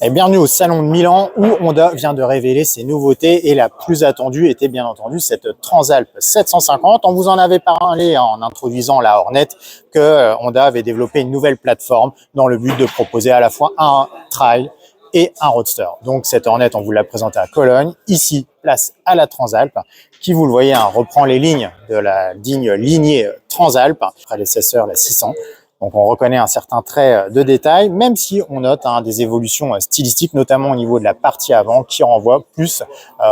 Et bienvenue au salon de Milan où Honda vient de révéler ses nouveautés et la plus attendue était bien entendu cette Transalp 750. On vous en avait parlé en introduisant la Hornet que Honda avait développé une nouvelle plateforme dans le but de proposer à la fois un trail et un roadster. Donc cette Hornet, on vous l'a présentée à Cologne. Ici, place à la Transalp qui, vous le voyez, reprend les lignes de la digne lignée Transalp, prédécesseur la 600. Donc on reconnaît un certain trait de détail, même si on note des évolutions stylistiques, notamment au niveau de la partie avant, qui renvoie plus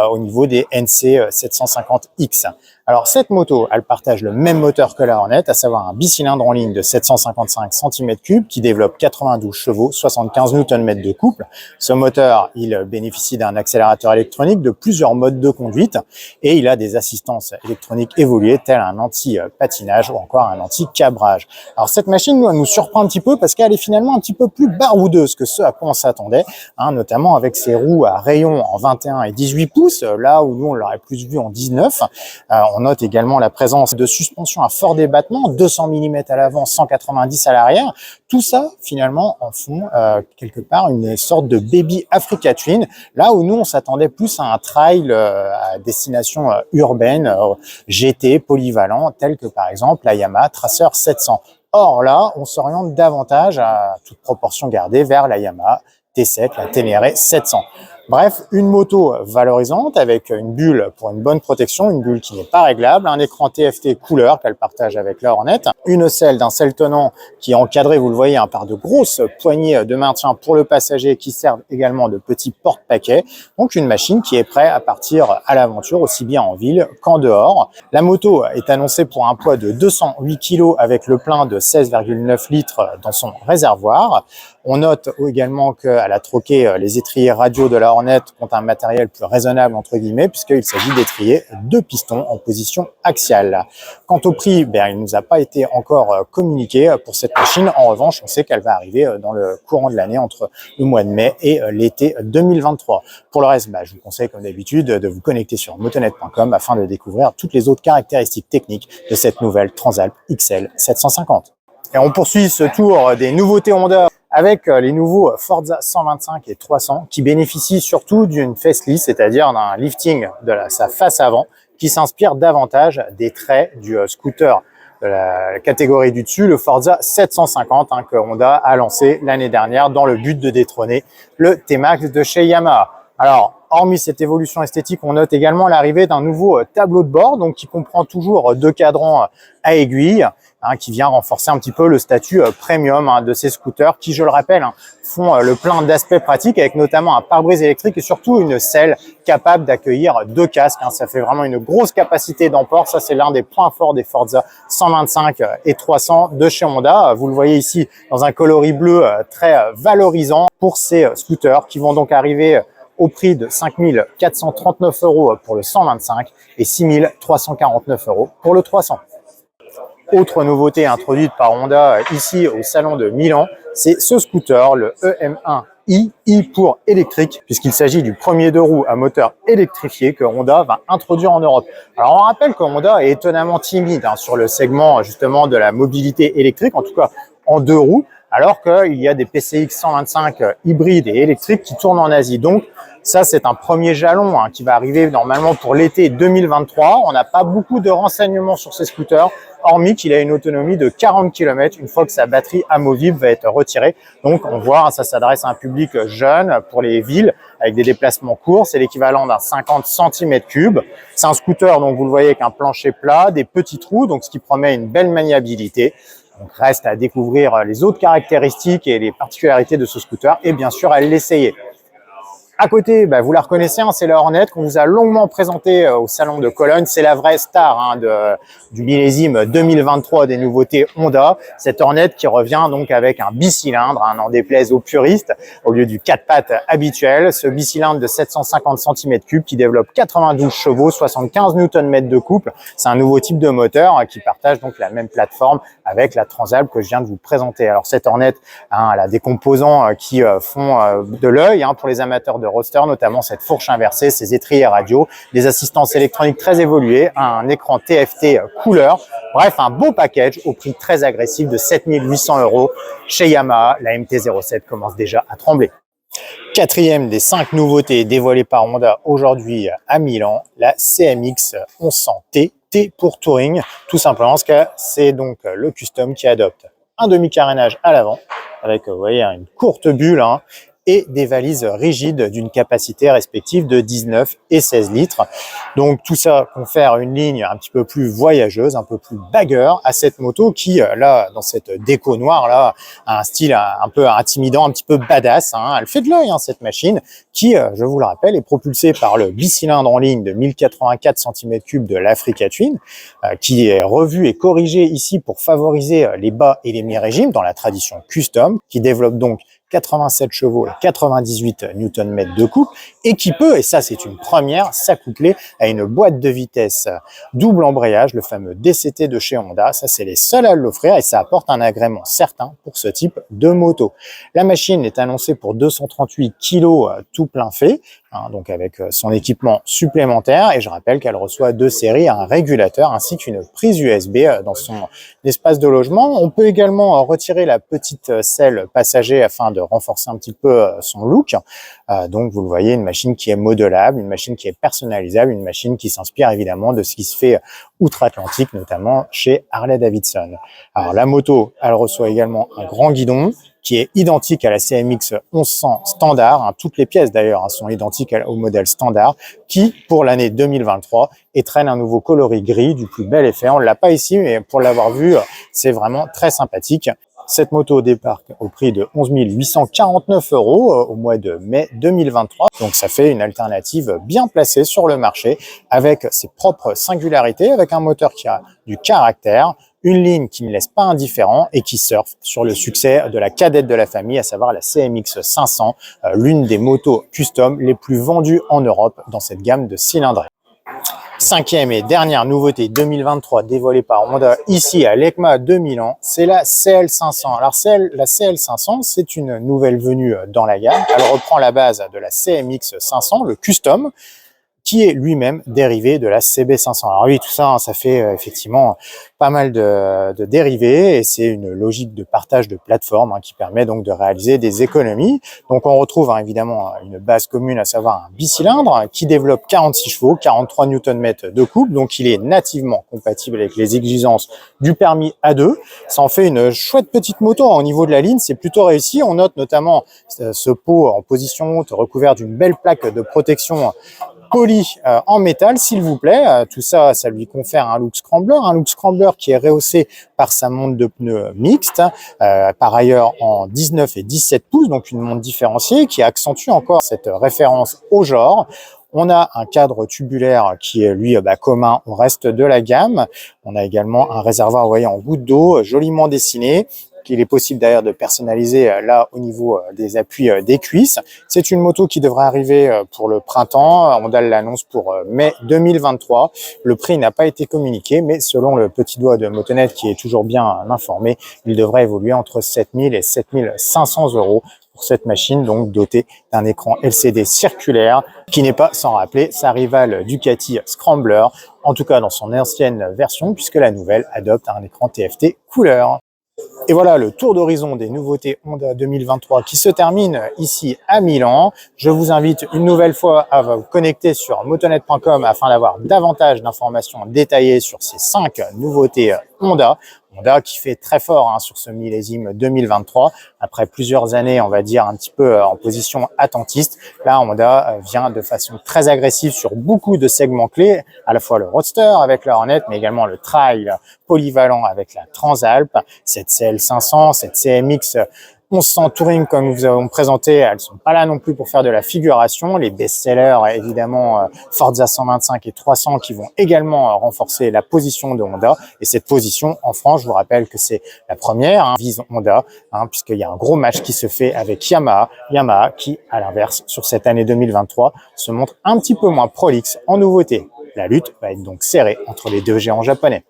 au niveau des NC 750X. Alors cette moto, elle partage le même moteur que la Hornet, à savoir un bicylindre en ligne de 755 cm3 qui développe 92 chevaux, 75 Nm de couple. Ce moteur, il bénéficie d'un accélérateur électronique, de plusieurs modes de conduite et il a des assistances électroniques évoluées telles un anti-patinage ou encore un anti-cabrage. Alors cette machine, elle nous surprend un petit peu parce qu'elle est finalement un petit peu plus baroudeuse que ce à quoi on s'attendait, notamment avec ses roues à rayons en 21 et 18 pouces, là où nous on l'aurait plus vu en 19. On note également la présence de suspensions à fort débattement, 200 mm à l'avant, 190 à l'arrière. Tout ça, finalement, en font quelque part une sorte de baby Africa Twin, là où nous, on s'attendait plus à un trail à destination urbaine, GT, polyvalent, tel que par exemple la Yamaha Tracer 700. Or là, on s'oriente davantage, à toute proportion gardée, vers la Yamaha T7, la Ténéré 700. Bref, une moto valorisante avec une bulle pour une bonne protection, une bulle qui n'est pas réglable, un écran TFT couleur qu'elle partage avec la Hornet, une selle d'un selle tenant qui est encadrée, vous le voyez, par de grosses poignées de maintien pour le passager qui servent également de petits porte-paquets. Donc une machine qui est prête à partir à l'aventure aussi bien en ville qu'en dehors. La moto est annoncée pour un poids de 208 kg avec le plein de 16,9 litres dans son réservoir. On note également qu'elle a troqué les étriers radio de la Hornet contre un matériel plus raisonnable entre guillemets puisqu'il s'agit d'étriers 2 pistons en position axiale. Quant au prix, il ne nous a pas été encore communiqué pour cette machine. En revanche, on sait qu'elle va arriver dans le courant de l'année entre le mois de mai et l'été 2023. Pour le reste, je vous conseille comme d'habitude de vous connecter sur motonet.com afin de découvrir toutes les autres caractéristiques techniques de cette nouvelle Transalp XL 750. Et on poursuit ce tour des nouveautés Honda avec les nouveaux Forza 125 et 300 qui bénéficient surtout d'une facelift, c'est-à-dire d'un lifting de sa face avant qui s'inspire davantage des traits du scooter de la catégorie du dessus, le Forza 750 que Honda a lancé l'année dernière dans le but de détrôner le T-Max de chez Yamaha. Alors, hormis cette évolution esthétique, on note également l'arrivée d'un nouveau tableau de bord, donc qui comprend toujours 2 cadrans à aiguilles, qui vient renforcer un petit peu le statut premium de ces scooters qui, je le rappelle, font le plein d'aspects pratiques avec notamment un pare-brise électrique et surtout une selle capable d'accueillir 2 casques. Ça fait vraiment une grosse capacité d'emport. Ça, c'est l'un des points forts des Forza 125 et 300 de chez Honda. Vous le voyez ici dans un coloris bleu très valorisant pour ces scooters qui vont donc arriver au prix de 5 439 € pour le 125 et 6 349 € pour le 300. Autre nouveauté introduite par Honda ici au salon de Milan, c'est ce scooter, le EM1i, I pour électrique, puisqu'il s'agit du premier 2 roues à moteur électrifié que Honda va introduire en Europe. Alors on rappelle que Honda est étonnamment timide sur le segment justement de la mobilité électrique, en tout cas en 2 roues, alors qu'il y a des PCX 125 hybrides et électriques qui tournent en Asie. Donc ça, c'est un premier jalon qui va arriver normalement pour l'été 2023. On n'a pas beaucoup de renseignements sur ces scooters, hormis qu'il a une autonomie de 40 km une fois que sa batterie amovible va être retirée. Donc on voit, ça s'adresse à un public jeune pour les villes avec des déplacements courts. C'est l'équivalent d'un 50 cm3. C'est un scooter, donc vous le voyez, avec un plancher plat, des petits trous, donc ce qui promet une belle maniabilité. Donc reste à découvrir les autres caractéristiques et les particularités de ce scooter et bien sûr à l'essayer. À côté, vous la reconnaissez, c'est la Hornet qu'on vous a longuement présentée au salon de Cologne. C'est la vraie star du millésime 2023 des nouveautés Honda. Cette Hornet qui revient donc avec un bicylindre, n'en déplaise aux puristes, au lieu du 4 pattes habituel. Ce bicylindre de 750 cm3 qui développe 92 chevaux, 75 Nm de couple. C'est un nouveau type de moteur qui partage donc la même plateforme avec la Transalp que je viens de vous présenter. Alors cette Hornet, elle a des composants qui font de l'œil pour les amateurs de roadster, notamment cette fourche inversée, ces étriers radio, des assistances électroniques très évoluées, un écran TFT couleur. Bref, un beau package au prix très agressif de 7 800 € chez Yamaha. La MT-07 commence déjà à trembler. Quatrième des 5 nouveautés dévoilées par Honda aujourd'hui à Milan, la CMX 1100T, T pour Touring, tout simplement parce que c'est donc le custom qui adopte un demi-carénage à l'avant, avec vous voyez une courte bulle, hein, et des valises rigides d'une capacité respective de 19 et 16 litres. Donc tout ça confère une ligne un petit peu plus voyageuse, un peu plus bagueur à cette moto qui, là, dans cette déco noire, là, a un style un peu intimidant, un petit peu badass, hein. Elle fait de l'œil, hein, cette machine, qui, je vous le rappelle, est propulsée par le bicylindre en ligne de 1084 cm3 de l'Africa Twin, qui est revu et corrigé ici pour favoriser les bas et les mi-régimes dans la tradition custom, qui développe donc 87 chevaux et 98 Nm de couple, et qui peut, et ça c'est une première, s'accoupler à une boîte de vitesse double embrayage, le fameux DCT de chez Honda. Ça, c'est les seuls à l'offrir et ça apporte un agrément certain pour ce type de moto. La machine est annoncée pour 238 kg tout plein fait, hein, donc avec son équipement supplémentaire, et je rappelle qu'elle reçoit 2 séries, un régulateur ainsi qu'une prise USB dans son espace de logement. On peut également retirer la petite selle passager afin de renforcer un petit peu son look. Donc vous le voyez, une machine qui est modelable, une machine qui est personnalisable, une machine qui s'inspire évidemment de ce qui se fait outre-Atlantique, notamment chez Harley-Davidson. Alors la moto, elle reçoit également un grand guidon qui est identique à la CMX 1100 standard, hein, toutes les pièces d'ailleurs, hein, sont identiques au modèle standard, qui pour l'année 2023 étraîne un nouveau coloris gris du plus bel effet. On ne l'a pas ici, mais pour l'avoir vu, c'est vraiment très sympathique. Cette moto débarque au prix de 11 849 € au mois de mai 2023. Donc ça fait une alternative bien placée sur le marché avec ses propres singularités, avec un moteur qui a du caractère, une ligne qui ne laisse pas indifférent et qui surfe sur le succès de la cadette de la famille, à savoir la CMX 500, l'une des motos custom les plus vendues en Europe dans cette gamme de cylindrée. Cinquième et dernière nouveauté 2023 dévoilée par Honda ici à l'EICMA de Milan, c'est la CL500. Alors la CL500, c'est une nouvelle venue dans la gamme. Elle reprend la base de la CMX 500, le custom, qui est lui-même dérivé de la CB500. Alors oui, tout ça, hein, ça fait effectivement pas mal de dérivés et c'est une logique de partage de plateforme, hein, qui permet donc de réaliser des économies. Donc on retrouve, hein, évidemment une base commune, à savoir un bicylindre qui développe 46 chevaux, 43 Nm de couple, donc il est nativement compatible avec les exigences du permis A2. Ça en fait une chouette petite moto, hein. Au niveau de la ligne, c'est plutôt réussi. On note notamment ce pot en position haute recouvert d'une belle plaque de protection poli en métal, s'il vous plaît. Tout ça, ça lui confère un look scrambler qui est rehaussé par sa montre de pneus mixte, par ailleurs en 19 et 17 pouces, donc une montre différenciée qui accentue encore cette référence au genre. On a un cadre tubulaire qui est lui commun au reste de la gamme. On a également un réservoir, vous voyez, en goutte d'eau, joliment dessiné, qu'il est possible d'ailleurs de personnaliser là au niveau des appuis des cuisses. C'est une moto qui devrait arriver pour le printemps. Honda l'annonce pour mai 2023. Le prix n'a pas été communiqué, mais selon le petit doigt de Motonet qui est toujours bien informé, il devrait évoluer entre 7 000 et 7 500 € pour cette machine, donc dotée d'un écran LCD circulaire qui n'est pas sans rappeler sa rivale Ducati Scrambler, en tout cas dans son ancienne version, puisque la nouvelle adopte un écran TFT couleur. Et voilà le tour d'horizon des nouveautés Honda 2023 qui se termine ici à Milan. Je vous invite une nouvelle fois à vous connecter sur motonet.com afin d'avoir davantage d'informations détaillées sur ces 5 nouveautés Honda. Honda qui fait très fort, hein, sur ce millésime 2023. Après plusieurs années, on va dire, un petit peu en position attentiste, là, Honda vient de façon très agressive sur beaucoup de segments clés, à la fois le Roadster avec la Hornet, mais également le Trail polyvalent avec la Transalp, cette CL500, cette CMX 1100 Touring comme nous vous avons présenté, elles sont pas là non plus pour faire de la figuration. Les best-sellers, évidemment, Forza 125 et 300 qui vont également renforcer la position de Honda. Et cette position, en France, je vous rappelle que c'est la première, hein, vise Honda, hein, puisqu'il y a un gros match qui se fait avec Yamaha. Yamaha qui, à l'inverse, sur cette année 2023, se montre un petit peu moins prolixe en nouveauté. La lutte va être donc serrée entre les deux géants japonais.